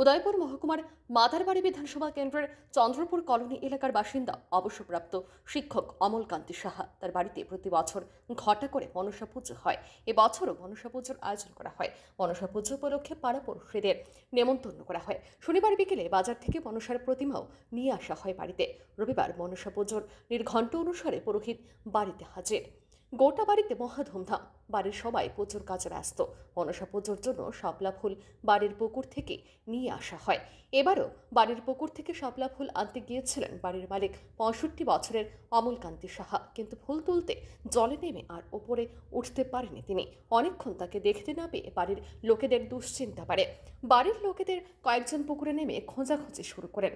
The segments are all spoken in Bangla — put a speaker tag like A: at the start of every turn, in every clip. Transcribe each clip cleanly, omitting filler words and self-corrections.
A: উদয়পুর মহকুমার মাদারবাড়ি বিধানসভা কেন্দ্রের চন্দ্রপুর কলোনি এলাকার বাসিন্দা অবসরপ্রাপ্ত শিক্ষক অমলকান্তি সাহা তার বাড়িতে প্রতি বছর ঘটা করে মনসা পুজো হয়। এবছরও মনসা পুজোর আয়োজন করা হয়। মনসা পুজো উপলক্ষে পাড়াপড়শিদের নেমন্তন্ন করা হয়। শনিবার বিকেলে বাজার থেকে মনসার প্রতিমাও নিয়ে আসা হয় বাড়িতে। রবিবার মনসা পুজোর নির্ঘণ্ট অনুসারে পুরোহিত বাড়িতে হাজির। গোটা বাড়িতে মহা ধুমধাম। বাড়ির সবাই পুজোর কাজে ব্যস্ত। মনসা পুজোর জন্য শাপলা ফুল বাড়ির পুকুর থেকে নিয়ে আসা হয়। এবারও বাড়ির পুকুর থেকে শাপলা ফুল আনতে গিয়েছিলেন বাড়ির মালিক ৬৫ বছরের অমলকান্তি সাহা, কিন্তু ফুল তুলতে জলে নেমে আর ওপরে উঠতে পারেনি তিনি। অনেকক্ষণ তাকে দেখতে না পেয়ে বাড়ির লোকেদের দুশ্চিন্তা বাড়ে। বাড়ির লোকেদের কয়েকজন পুকুরে নেমে খোঁজাখুঁজি শুরু করেন।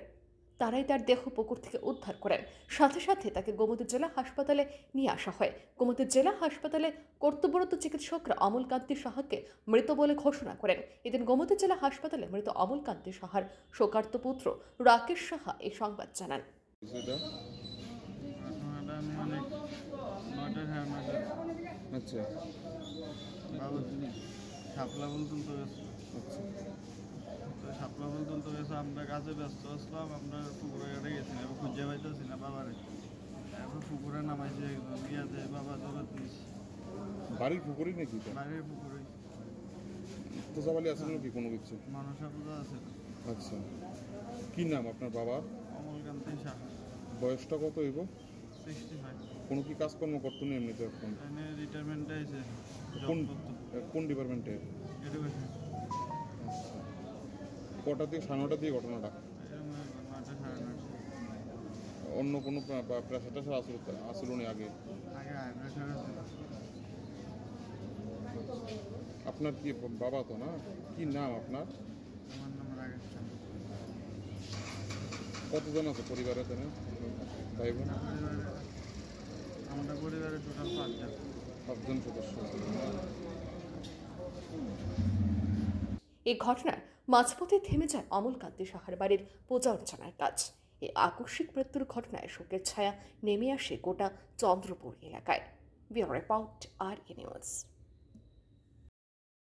A: তারাই তার দেহ পুকুর থেকে উদ্ধার করেন। সাথে সাথে তাকে গোমতী জেলা হাসপাতালে নিয়ে আসা হয়। গোমতী জেলা হাসপাতালে কর্তব্যরত চিকিৎসকরা অমলকান্তি সাহাকে মৃত বলে ঘোষণা করেন। এদিন গোমতী জেলা হাসপাতালে মৃত অমলকান্তি সাহার শোকার্ত পুত্র রাকেশ সাহা এই সংবাদ জানান।
B: আচ্ছা,
C: শাপলা ফুল তুলতে গেছে। তো শাপলা ফুল তুলতে গেছে, আমরা কাজে ব্যস্ত আসলাম, আমরা পুকুরে ঘাটে গেছি না, খুঁজে পাইতেছি না বাবারে। এখন পুকুরে নামাইছে একজন গিয়াতে বাবা জগৎ নিস
B: বাড়ির পুকুরই নাকি?
C: বাড়ির পুকুরে
B: পূজাবালি আছে নাকি কোনো কিছু?
C: মনসা পূজা আছে।
B: আচ্ছা, কি নাম আপনার বাবার?
C: অমলকান্তি সাহা।
B: বয়সটা কত হইব?
C: 65।
B: কোনো কি কাজকর্ম করতো না এমনিতে এখন?
C: এনে রিটায়ারমেন্টে আইছে।
B: কোন ডিপার্টমেন্টে?
C: এডুকেশন।
B: আচ্ছা, কটা থেকে সাড়ে নটা দিয়ে ঘটনাটা?
C: 9টা, 9:30।
B: অন্য কোনো প্রেশার টেশার আসল নি আগে?
C: আগে হাই প্রেশার ছিল।
B: আপনার কি বাবা তো না? কি নাম আপনার?
C: আমার নাম রাকেশ সাহা।
B: কতজন আছে পরিবারে? ভাই বোন?
C: আমাদের পরিবারে টোটাল 5 জন।
B: 5জন সদস্য আছে।
A: এই ঘটনার মাঝপথে থেমে যায় অমলকান্তি সাহার বাড়ির পূজা অর্চনার কাজ। এই আকস্মিক মৃত্যুর ঘটনায় শোকের ছায়া নেমে আসে গোটা চন্দ্রপুর এলাকায়। ব্যুরো রিপোর্ট, আর নিউজ।